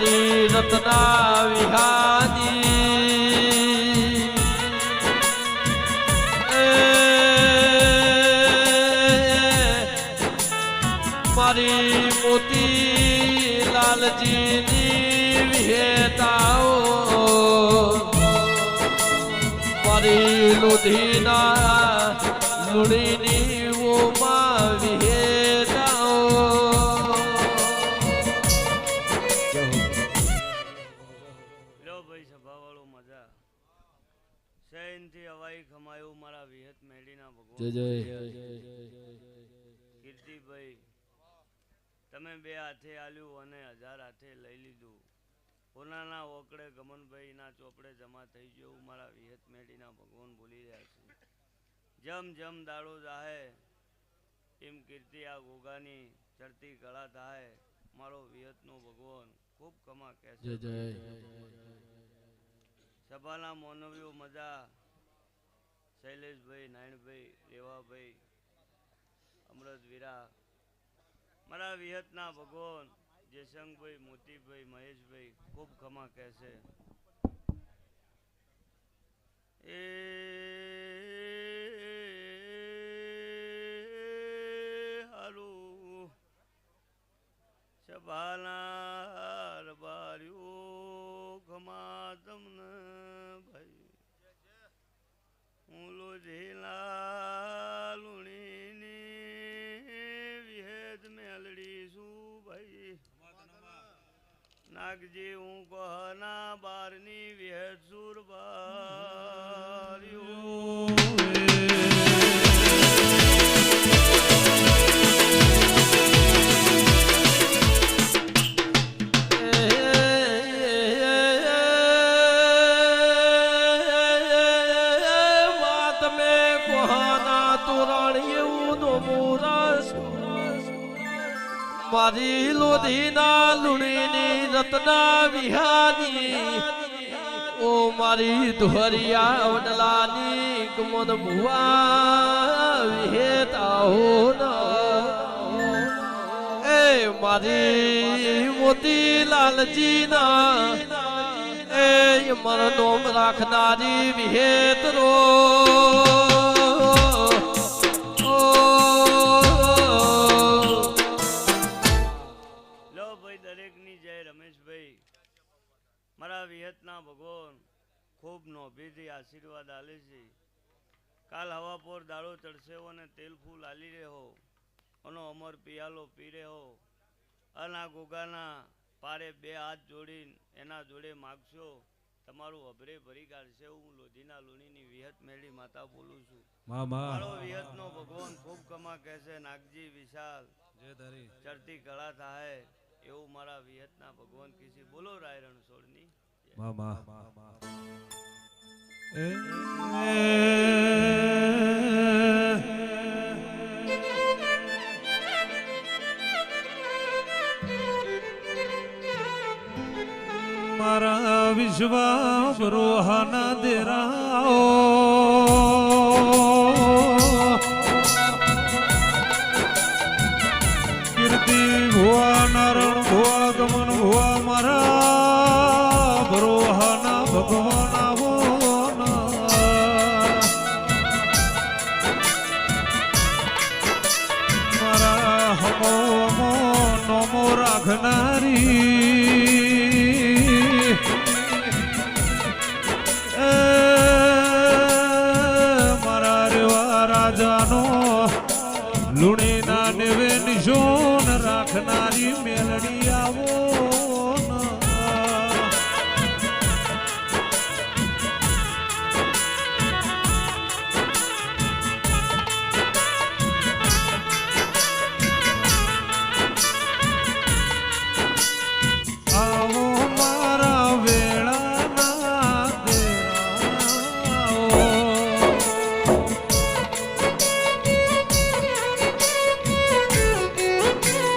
મારી રત્ના વિહાની મારી મોતી લાલજીની વિહેતાઓ મારી લુધીના લુણીની ઓમાં વિહેતાઓ સભાવાળો મજા શયનથી હવાઈ ખમાયું મારા વિહત મેડીના ભગવાન જય કીર્તિભાઈ તમે બે હાથે આલ્યું અને 1000 હાથે લઈ લીધું કોનાના ઓકડે ગમનભાઈના ચોપડે જમા થઈ ગયું મારા વિહત મેડીના ભગવાન બોલી રહ્યા છે જમ જમ દાડો જાહે એમ કીર્તિ આ ગોગાની ચડતી કળા થાય મારો વિહતનો ભગવાન ખૂબ કમા કહેશે સભાના મોનવીઓ મજા શૈલેષભાઈ નાયણભાઈ રેવાભાઈ અમૃત વીરા મારા વિહતના ભગવાન જયશંકભાઈ મોતીભાઈ મહેશભાઈ ખૂબ ખમા કહેશે એ હારું સભાના રબાર્યો ખમા તમને ભાઈ હું લોધેલા લુણીની વિહેદ મેલડી છું ભાઈ નાગજી હું કહના બારની વિહેદ સુર બાર્યો મારી લોધીના લુણીની રત્ના વિહાની ઓ મારી ધોરિયા વડલાની કમન ભુવા વિહેતાઓ એ મારી મોતી લાલજીના એ મર નોમ રાખનારી વિહેત રો મારા વિહતના ભગવાન ખૂબ નોભીથી આશીર્વાદ આલે છે કાલ હવા પર દાડો ચડશે અને તેલ ફૂલ આલી રહ્યો અને અમર પિયાલો પી રહ્યો અના ગોગાના પારે બે હાથ જોડીને એના જોડે માગશો તમારું અભરે ભરી કાઢશે હું લોધીના લુણીની વિહત મેળી માતા બોલું છું મારો વિહતનો ભગવાન ખૂબ કમા કહેશે નાગજી વિશાલ ચડતી કળા થાય એવું મારા વિહતના ભગવાન કીસી બોલો રાય રણછોડની મારા વિશ્વા બરોહાના દેરાઓ કીર્તિ ભુવા નારણ ભુવા ગમન ભુવા મારા બરોહાના ભગવાન આવો મારા હમો નમો રાખનારી